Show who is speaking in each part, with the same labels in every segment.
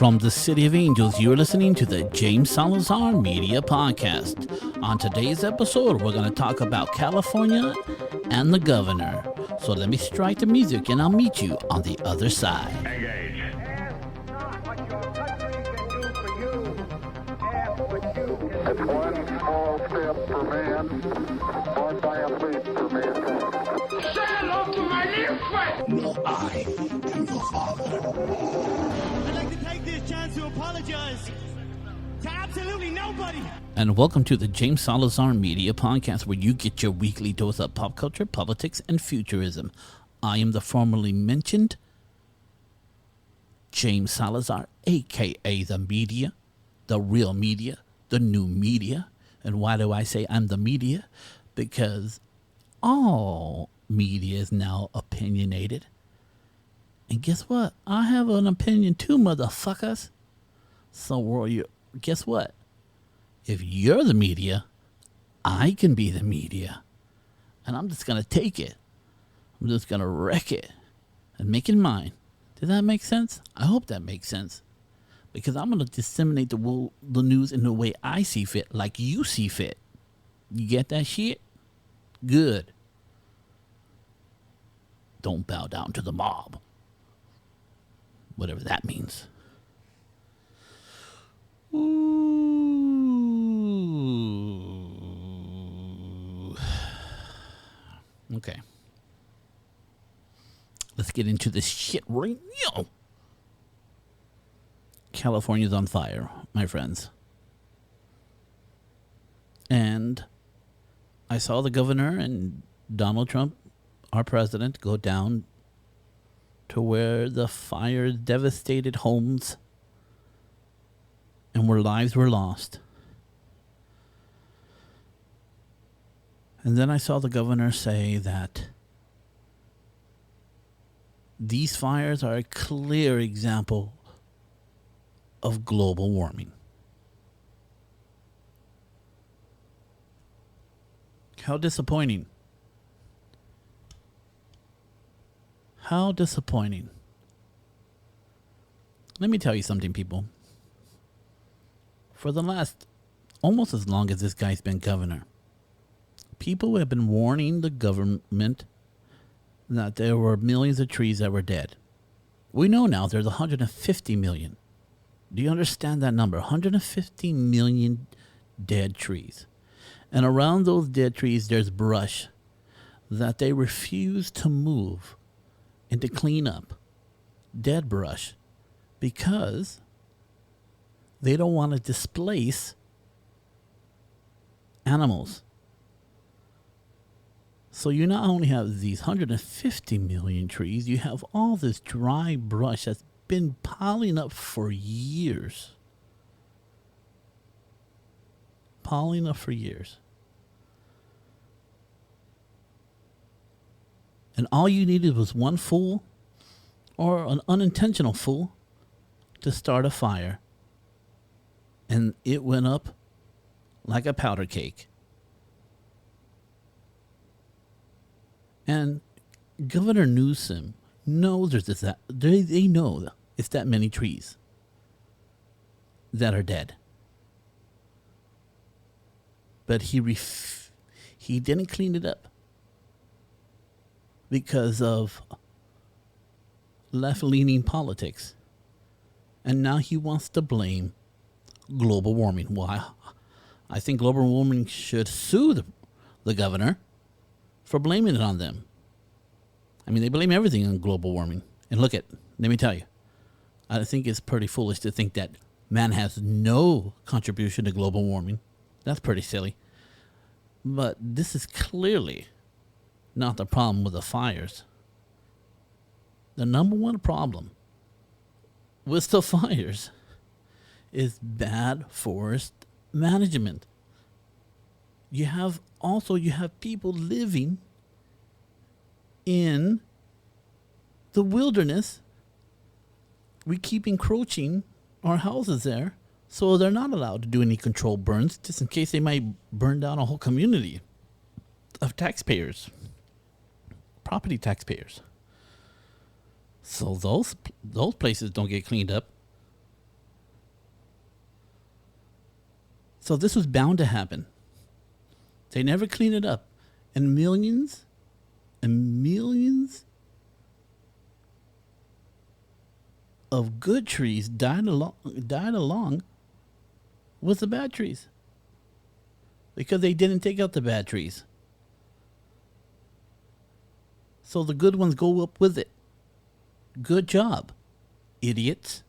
Speaker 1: From the City of Angels, you're listening to the James Salazar Media Podcast. On today's episode, we're going to talk about California and the governor. So let me strike the music and I'll meet you on the other side.
Speaker 2: Engage.
Speaker 3: Ask not what your country can do for you. Ask what you can do.
Speaker 4: It's one small step for man, one giant leap for mankind.
Speaker 2: Say hello to my little friend.
Speaker 5: I'd like to take this chance to apologize to absolutely nobody.
Speaker 1: And welcome to the James Salazar Media Podcast, where you get your weekly dose of pop culture, politics, and futurism. I am the formerly mentioned James Salazar, a.k.a. the media, the real media, the new media. And why do I say I'm the media? Because all media is now opinionated. And guess what? I have an opinion too, motherfuckers. So guess what? If you're the media, I can be the media. And I'm just going to take it. I'm just going to wreck it and make it mine. Does that make sense? I hope that makes sense. Because I'm going to disseminate the news in the way I see fit, like you see fit. You get that shit? Good. Don't bow down to the mob. Whatever that means. Ooh. Okay. Let's get into this shit right now. California's on fire, my friends. And I saw the governor and Donald Trump, our president, go down to where the fire devastated homes and where lives were lost. And then I saw the governor say that these fires are a clear example of global warming. How disappointing. How disappointing. Let me tell you something, people. For the last, almost as long as this guy's been governor, people have been warning the government that there were millions of trees that were dead. We know now there's 150 million. Do you understand that number? 150 million dead trees. And around those dead trees, there's brush that they refuse to move and to clean up. Dead brush. Because they don't want to displace animals. So you not only have these 150 million trees, you have all this dry brush that's been piling up for years. Piling up for years. And all you needed was one fool or an unintentional fool to start a fire. And it went up like a powder cake. And Governor Newsom knows they know it's that many trees that are dead. But he didn't clean it up because of left-leaning politics. And now he wants to blame global warming. Why? I think global warming should sue the governor for blaming it on them. I mean, they blame everything on global warming. And let me tell you, I think it's pretty foolish to think that man has no contribution to global warming. That's pretty silly. But this is clearly not the problem with the fires. The number one problem with the fires is bad forest management. You have people living in the wilderness. We keep encroaching our houses there, so they're not allowed to do any controlled burns, just in case they might burn down a whole community of taxpayers, property taxpayers. So those places don't get cleaned up. So this was bound to happen. They never clean it up. And millions of good trees died along with the bad trees. Because they didn't take out the bad trees. So the good ones go up with it. Good job, idiots.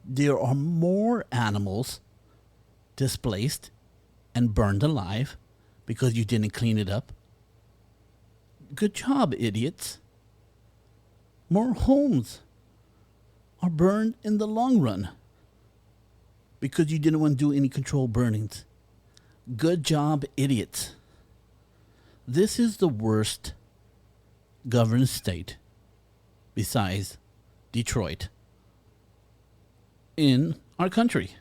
Speaker 1: There are more animals displaced and burned alive because you didn't clean it up. Good job, idiots. More homes are burned in the long run because you didn't want to do any controlled burnings. Good job, idiots. This is the worst governed state besides Detroit in our country.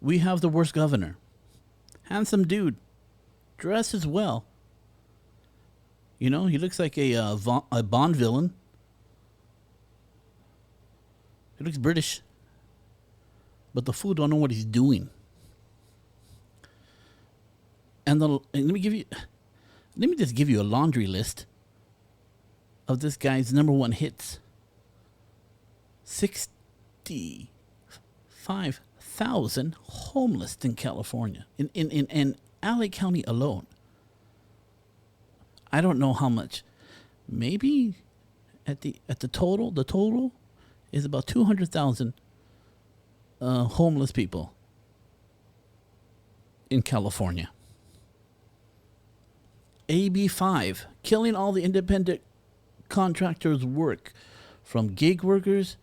Speaker 1: We have the worst governor. Handsome dude. Dresses well. You know, he looks like a Bond villain. He looks British. But the fool don't know what he's doing. And let me just give you a laundry list of this guy's number one hits. 65,000 homeless in California, in LA County alone. I don't know how much. Maybe at the total is about 200,000 homeless people in California. AB5, killing all the independent contractors' work, from gig workers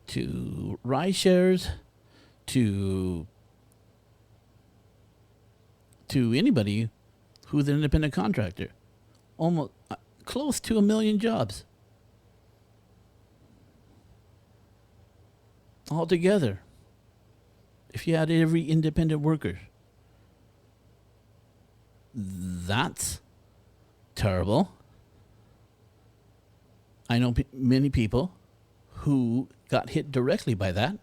Speaker 1: to ride shares to anybody who's an independent contractor. Almost close to 1 million jobs altogether. If you had every independent worker, that's terrible. I know many people who got hit directly by that.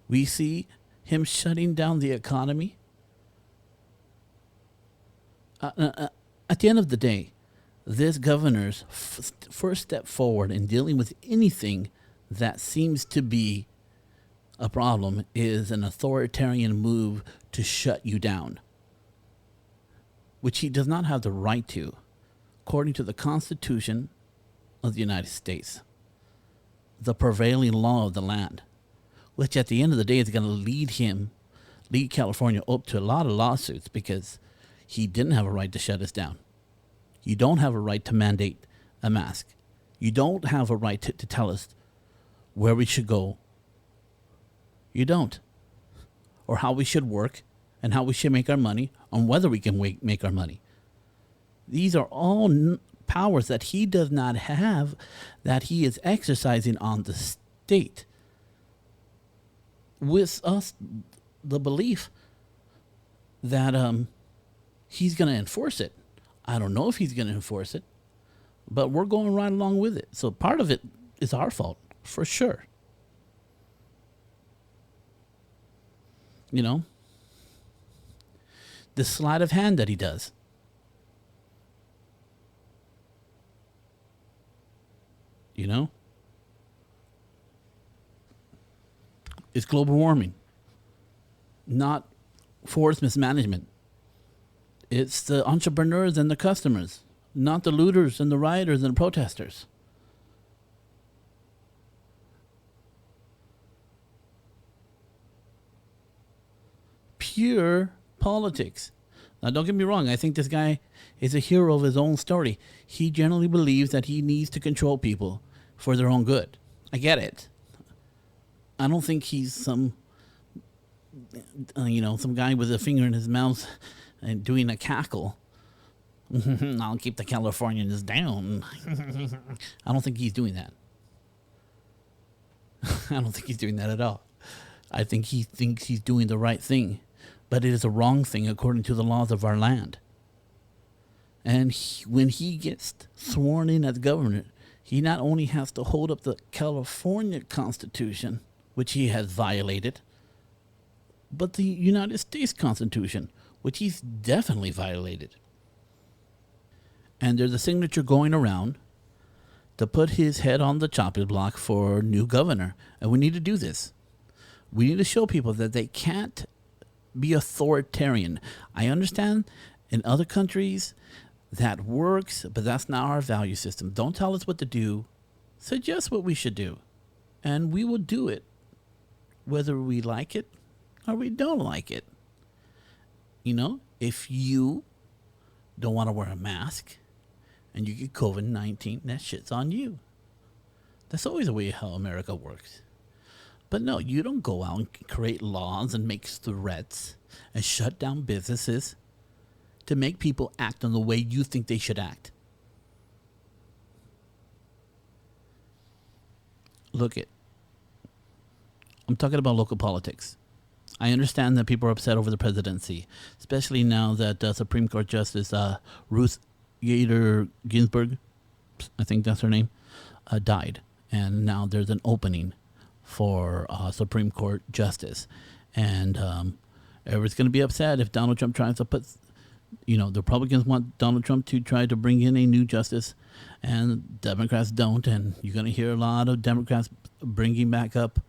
Speaker 1: We see him shutting down the economy. At the end of the day, this governor's first step forward in dealing with anything that seems to be a problem is an authoritarian move to shut you down, which he does not have the right to, according to the Constitution of the United States, the prevailing law of the land, which at the end of the day is going to lead California up to a lot of lawsuits because he didn't have a right to shut us down. You don't have a right to mandate a mask. You don't have a right to tell us where we should go. You don't. Or how we should work and how we should make our money and whether we can make our money. These are all powers that he does not have, that he is exercising on the state. With us, the belief that he's going to enforce it. I don't know if he's going to enforce it, but we're going right along with it. So part of it is our fault, for sure. You know, the sleight of hand that he does. You know, it's global warming, not forest mismanagement. It's the entrepreneurs and the customers, not the looters and the rioters and the protesters. Pure politics. Now, don't get me wrong. I think this guy is a hero of his own story. He generally believes that he needs to control people for their own good. I get it. I don't think he's some guy with a finger in his mouth and doing a cackle. I'll keep the Californians down. I don't think he's doing that. I don't think he's doing that at all. I think he thinks he's doing the right thing, but it is a wrong thing according to the laws of our land. And when he gets sworn in as governor, he not only has to hold up the California Constitution, which he has violated, but the United States Constitution, which he's definitely violated. And there's a signature going around to put his head on the chopping block for new governor. And we need to do this. We need to show people that they can't be authoritarian. I understand in other countries that works, but that's not our value system. Don't tell us what to do. Suggest what we should do. And we will do it, whether we like it or we don't like it. You know, if you don't want to wear a mask and you get COVID-19, that shit's on you. That's always the way how America works. But no, you don't go out and create laws and make threats and shut down businesses to make people act in the way you think they should act. Look it. I'm talking about local politics. I understand that people are upset over the presidency, especially now that Supreme Court Justice Ruth Bader Ginsburg, I think that's her name, died. And now there's an opening for Supreme Court Justice. And everyone's going to be upset if Donald Trump tries to put, the Republicans want Donald Trump to try to bring in a new justice, and Democrats don't. And you're going to hear a lot of Democrats bringing back up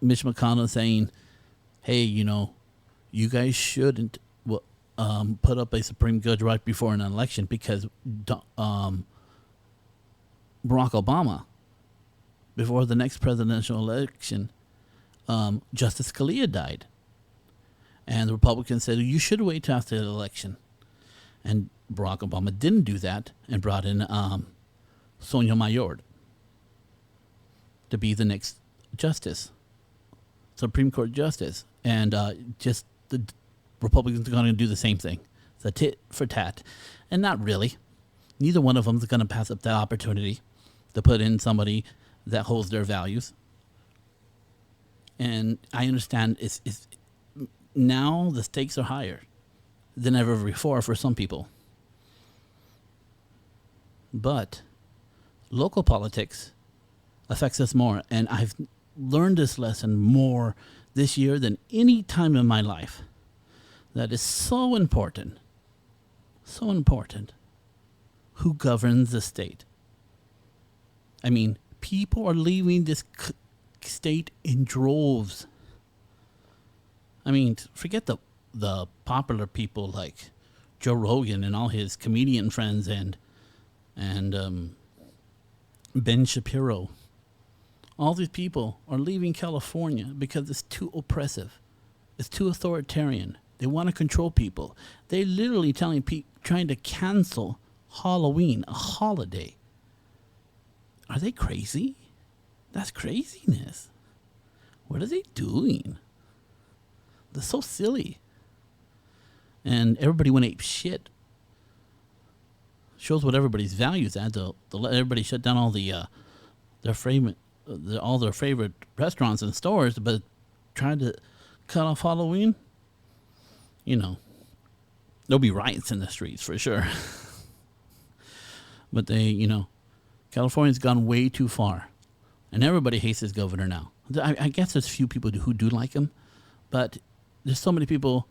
Speaker 1: Mitch McConnell saying, hey, you guys shouldn't put up a Supreme Judge right before an election because Barack Obama, before the next presidential election, Justice Scalia died. And the Republicans said, you should wait till after the election. And Barack Obama didn't do that and brought in Sotomayor to be the next justice, Supreme Court justice. And just the Republicans are going to do the same thing. It's a tit for tat. And not really. Neither one of them is going to pass up the opportunity to put in somebody that holds their values. And I understand it's now the stakes are higher than ever before for some people. But local politics affects us more. And I've learned this lesson more this year than any time in my life. That is so important. So important. Who governs the state? I mean, people are leaving this state in droves. I mean, forget the popular people like Joe Rogan and all his comedian friends and Ben Shapiro. All these people are leaving California because it's too oppressive. It's too authoritarian. They want to control people. They're literally trying to cancel Halloween, a holiday. Are they crazy? That's craziness. What are they doing? They're so silly. And everybody went ape shit. Shows what everybody's values at. They'll let everybody shut down all their favorite restaurants and stores, but trying to cut off Halloween, there'll be riots in the streets for sure. But California's gone way too far. And everybody hates this governor now. I guess there's a few people who do like him, but there's so many people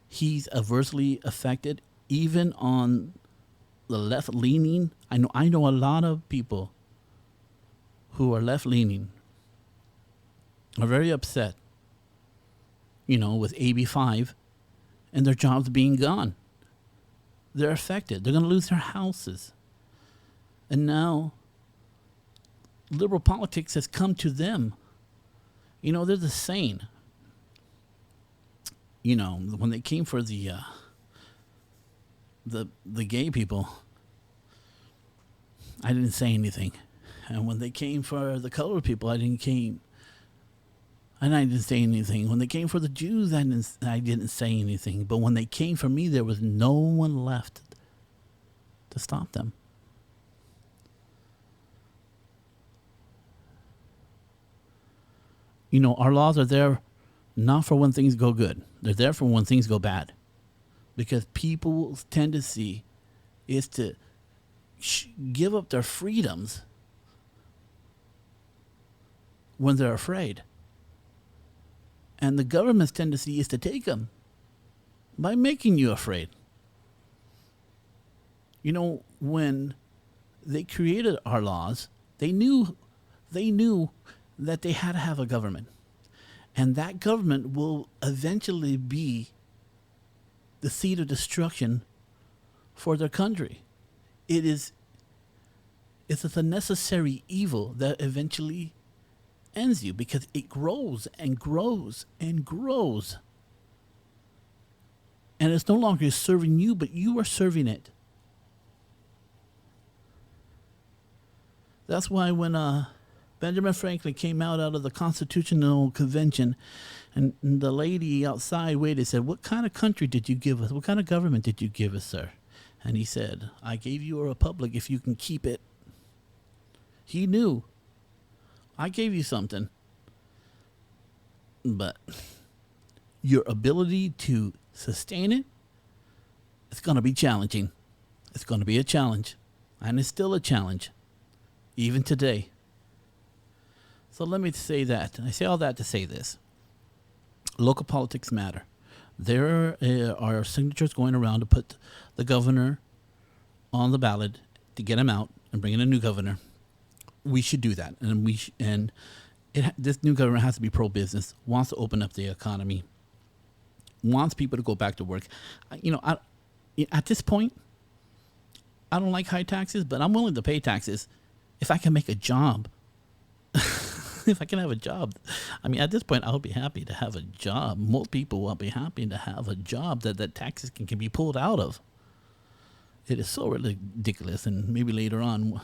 Speaker 1: he's adversely affected, even on the left-leaning. I know a lot of people who are left-leaning are very upset, with AB5 and their jobs being gone. They're affected. They're going to lose their houses. And now liberal politics has come to them. There's a saying, when they came for the gay people, I didn't say anything. And when they came for the colored people, I didn't say anything. When they came for the Jews, I didn't say anything. But when they came for me, there was no one left to stop them. Our laws are there not for when things go good. They're there for when things go bad. Because people's tendency is to give up their freedoms when they're afraid. And the government's tendency is to take them by making you afraid. You know, when they created our laws, they knew that they had to have a government. And that government will eventually be the seed of destruction for their country. It's a necessary evil that eventually ends you, because it grows and grows and grows. And it's no longer serving you, but you are serving it. That's why when Benjamin Franklin came out of the Constitutional Convention, and the lady outside waited, said, "What kind of country did you give us? What kind of government did you give us, sir?" And he said, "I gave you a republic if you can keep it." He knew. I gave you something. But your ability to sustain it, it's going to be challenging. It's going to be a challenge. And it's still a challenge, even today. So let me say that. I say all that to say this. Local politics matter. There are signatures going around to put the governor on the ballot, to get him out and bring in a new governor. We should do that. And this new government has to be pro-business, wants to open up the economy, wants people to go back to work. At this point, I don't like high taxes, but I'm willing to pay taxes if I can make a job. If I can have a job. I mean, at this point, I'll be happy to have a job. Most people will be happy to have a job that taxes can be pulled out of. It is so ridiculous. And maybe later on,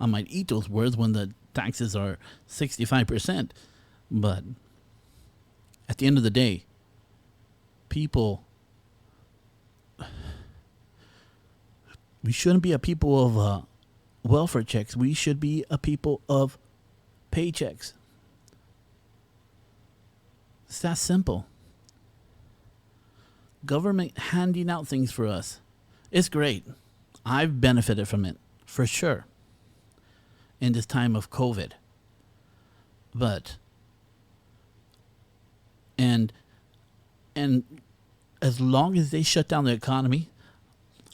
Speaker 1: I might eat those words when the taxes are 65%. But at the end of the day, people, we shouldn't be a people of welfare checks. We should be a people of paychecks. It's that simple. Government handing out things for us, it's great. I've benefited from it, for sure, in this time of COVID. But, and as long as they shut down the economy,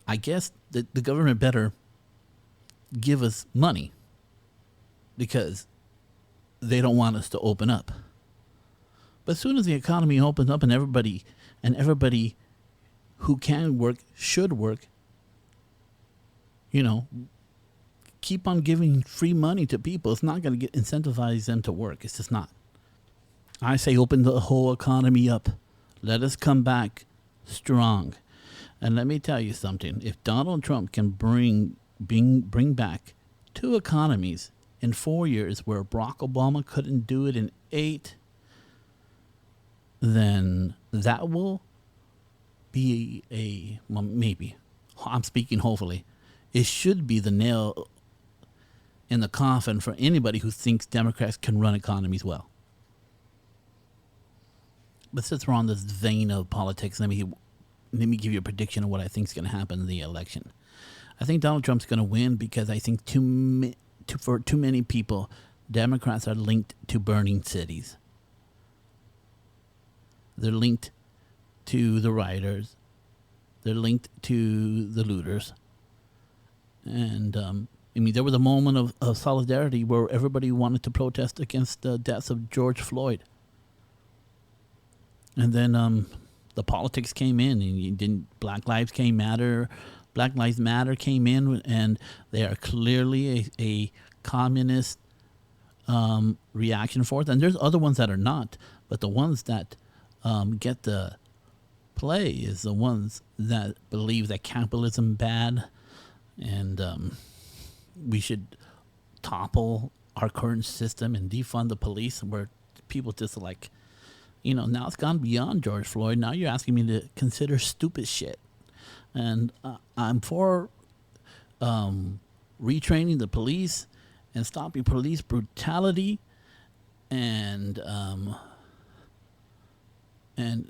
Speaker 1: I guess the government better give us money, because they don't want us to open up. But as soon as the economy opens up and everybody who can work should work, keep on giving free money to people. It's not going to incentivize them to work. It's just not. I say open the whole economy up. Let us come back strong. And let me tell you something. If Donald Trump can bring back 2 economies in 4 years where Barack Obama couldn't do it in 8, then that will be maybe, I'm speaking hopefully, it should be the nail in the coffin for anybody who thinks Democrats can run economies well. But since we're on this vein of politics, let me give you a prediction of what I think is going to happen in the election. I think Donald Trump's going to win because I think for too many people, Democrats are linked to burning cities. They're linked to the rioters. They're linked to the looters. And, there was a moment of solidarity where everybody wanted to protest against the deaths of George Floyd. And then the politics came in, and Black Lives Matter came in, and they are clearly a communist reaction for it. And there's other ones that are not, but the ones that get the play is the ones that believe that capitalism bad, and we should topple our current system and defund the police, where people just now it's gone beyond George Floyd. Now you're asking me to consider stupid shit. And I'm for retraining the police and stopping police brutality, and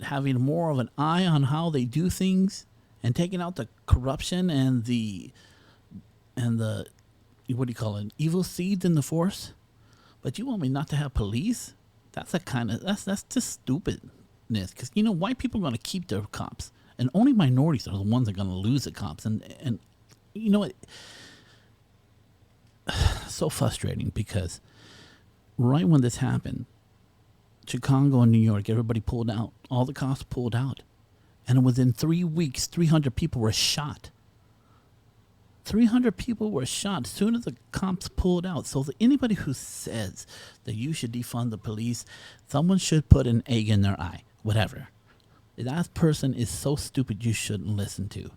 Speaker 1: having more of an eye on how they do things, and taking out the corruption and the and the, what do you call it, evil seeds in the force. But you want me not to have police? That's just stupidness. Because, white people are going to keep their cops. And only minorities are the ones that are going to lose the cops. And you know what? So frustrating, because right when this happened, Chicago and New York, everybody pulled out. All the cops pulled out. And within 3 weeks, 300 people were shot. 300 people were shot as soon as the cops pulled out. So anybody who says that you should defund the police, someone should put an egg in their eye. Whatever. That person is so stupid you shouldn't listen to,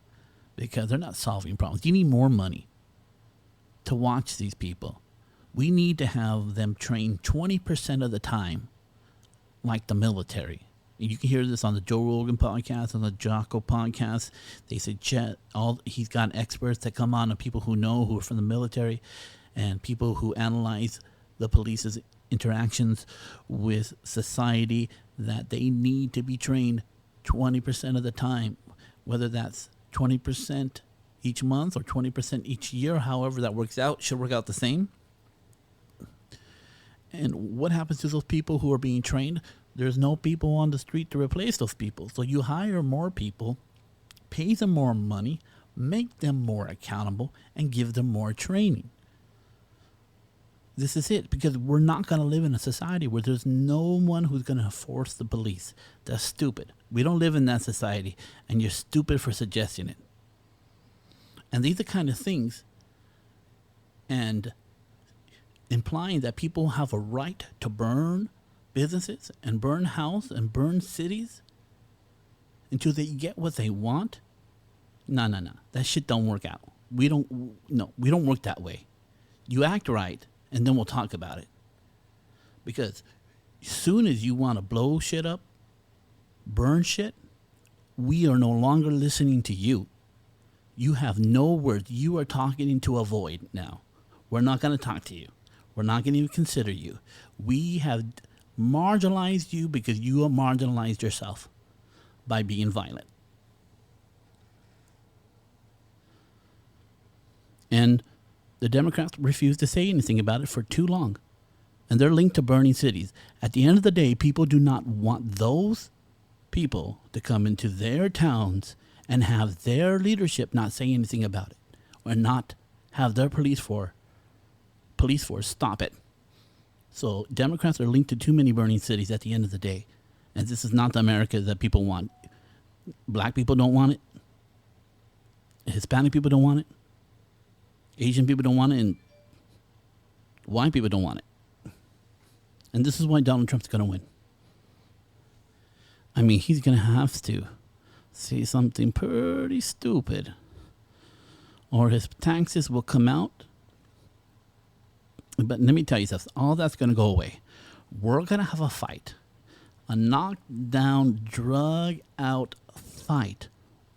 Speaker 1: because they're not solving problems. You need more money to watch these people. We need to have them trained 20% of the time like the military. You can hear this on the Joe Rogan podcast, on the Jocko podcast. They say he's got experts that come on, and people who are from the military, and people who analyze the police's interactions with society, that they need to be trained 20% of the time, whether that's 20% each month or 20% each year, however that works out, should work out the same. And what happens to those people who are being trained? There's no people on the street to replace those people. So you hire more people, pay them more money, make them more accountable, and give them more training. This is it, because we're not going to live in a society where there's no one who's going to enforce the police. That's stupid. We don't live in that society, and you're stupid for suggesting it. And these are kind of things, and implying that people have a right to burn businesses and burn houses and burn cities until they get what they want. No. That shit don't work out. We don't work that way. You act right, and then we'll talk about it. Because as soon as you want to blow shit up, burn shit, we are no longer listening to you. You have no words. You are talking into a void now. We're not going to talk to you. We're not going to even consider you. We have marginalized you because you have marginalized yourself by being violent. And the Democrats refuse to say anything about it for too long. And they're linked to burning cities. At the end of the day, people do not want those people to come into their towns and have their leadership not say anything about it, or not have their police force stop it. So Democrats are linked to too many burning cities at the end of the day. And this is not the America that people want. Black people don't want it. Hispanic people don't want it. Asian people don't want it. And white people don't want it. And this is why Donald Trump's going to win. I mean, he's going to have to say something pretty stupid, or his taxes will come out. But let me tell you something. All that's going to go away. We're going to have a fight. A knockdown, drug-out fight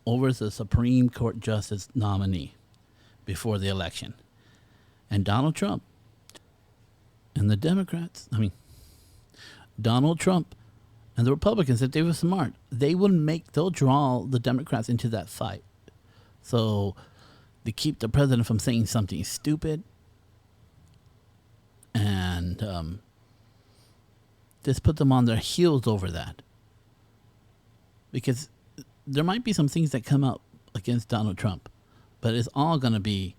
Speaker 1: over the Supreme Court Justice nominee before the election. And Donald Trump and the Democrats, Donald Trump and the Republicans, if they were smart, they'll draw the Democrats into that fight. So they keep the president from saying something stupid, and just put them on their heels over that. Because there might be some things that come out against Donald Trump, but it's all going to be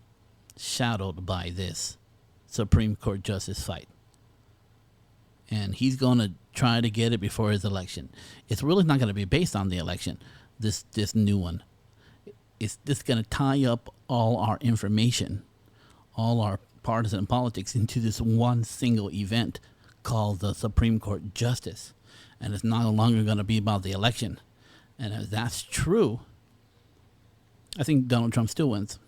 Speaker 1: shadowed by this Supreme Court justice fight. And he's going to try to get it before his election. It's really not going to be based on the election, this new one. It's just going to tie up all our information, all our partisan politics into this one single event called the Supreme Court Justice. And it's no longer going to be about the election. And if that's true, I think Donald Trump still wins.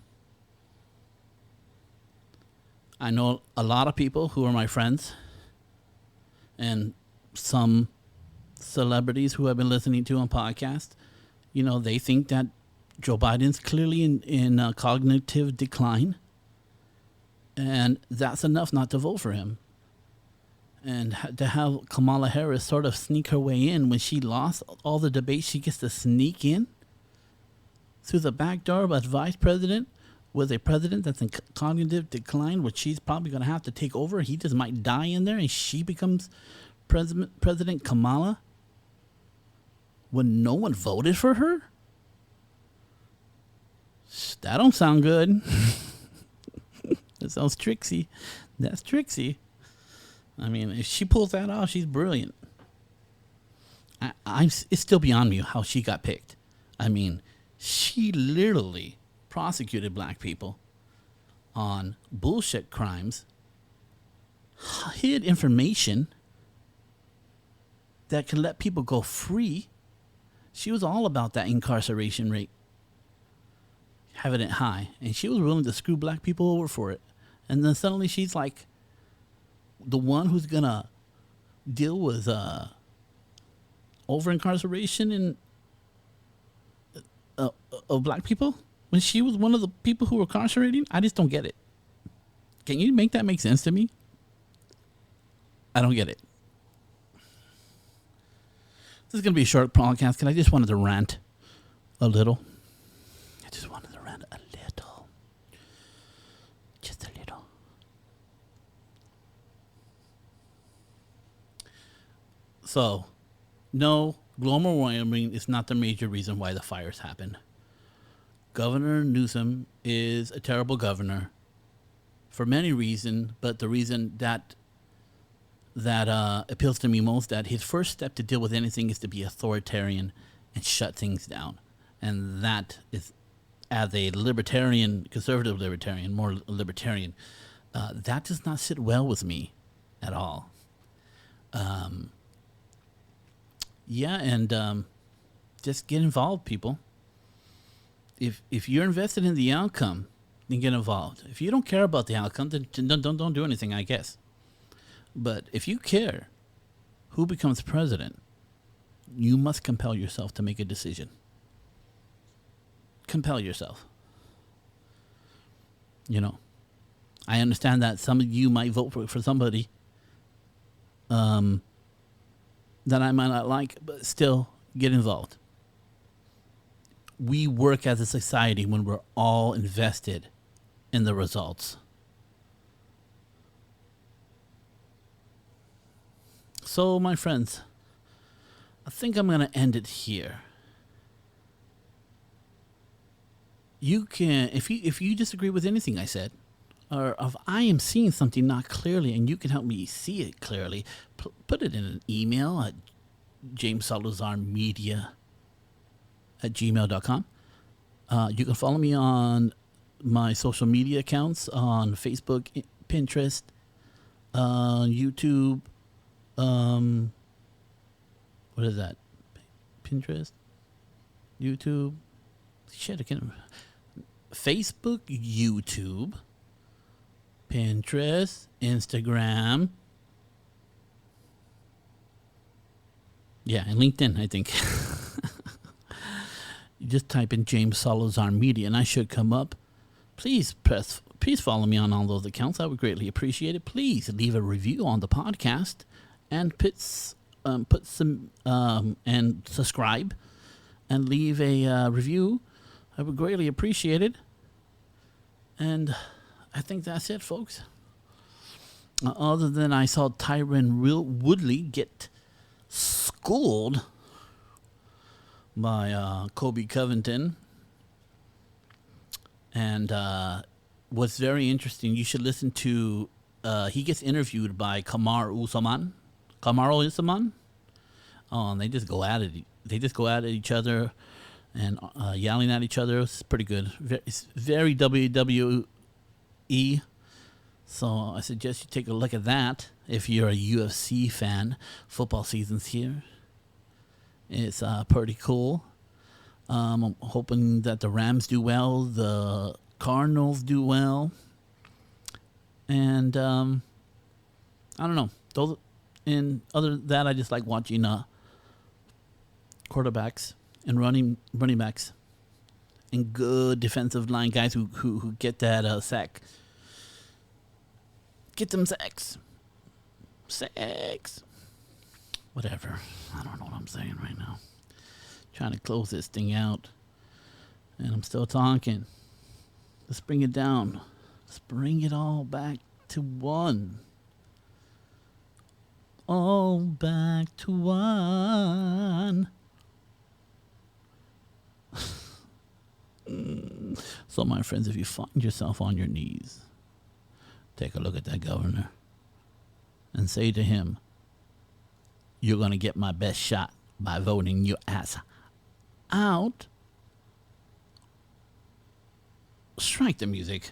Speaker 1: I know a lot of people who are my friends, and some celebrities who I've been listening to on podcasts, they think that Joe Biden's clearly in cognitive decline, and that's enough not to vote for him. And to have Kamala Harris sort of sneak her way in when she lost all the debates, she gets to sneak in through the back door as vice president with a president that's in cognitive decline, which she's probably going to have to take over. He just might die in there, and she becomes President Kamala when no one voted for her? That don't sound good. That sounds tricksy. That's tricksy. I mean, if she pulls that off, she's brilliant. It's still beyond me how she got picked. I mean, she literally prosecuted black people on bullshit crimes, hid information that could let people go free. She was all about that incarceration rate, having it high, and she was willing to screw black people over for it. And then suddenly she's like the one who's gonna deal with over incarceration and of black people when she was one of the people who were incarcerating. I just don't get it. Can you make that make sense to me? I don't get it. This is gonna be a short podcast because I just wanted to rant a little. I just wanted to rant a little. Just a little. So, no, global warming is not the major reason why the fires happen. Governor Newsom is a terrible governor for many reasons, but the reason that appeals to me most, that his first step to deal with anything is to be authoritarian and shut things down. And that is, as a libertarian, conservative libertarian, more libertarian, that does not sit well with me at all. Just get involved, people. If you're invested in the outcome, then get involved. If you don't care about the outcome, then don't do anything, I guess. But if you care who becomes president, you must compel yourself to make a decision. Compel yourself. You know, I understand that some of you might vote for somebody that I might not like, but still get involved. We work as a society when we're all invested in the results. So, my friends, I think I'm going to end it here. You can, if you disagree with anything I said, or if I am seeing something not clearly and you can help me see it clearly, put it in an email at jamessalazarmedia@gmail.com. You can follow me on my social media accounts on Facebook, Pinterest, YouTube. What is that? Pinterest, YouTube. Shit, I can't. Facebook, YouTube, Pinterest, Instagram. Yeah, and LinkedIn, I think. You just type in James Salazar Media and I should come up. Please follow me on all those accounts. I would greatly appreciate it. Please leave a review on the podcast and put some and subscribe and leave a review. I would greatly appreciate it. And I think that's it, folks. Other than I saw Tyron Woodley get schooled by Kobe Covington. And what's very interesting, you should listen to, he gets interviewed by Kamaru Usman. Oh, and they just go at it. They just go at each other and yelling at each other. It's pretty good. It's very WWE. So I suggest you take a look at that if you're a UFC fan. Football season's here. It's pretty cool. I'm hoping that the Rams do well, the Cardinals do well, and I don't know. And other than that, I just like watching quarterbacks and running backs and good defensive line guys who get that sack. Get them sacks. Whatever. I don't know what I'm saying right now. Trying to close this thing out. And I'm still talking. Let's bring it down. Let's bring it all back to one. All back to one. So, my friends, if you find yourself on your knees, take a look at that governor and say to him, you're going to get my best shot by voting your ass out. Strike the music.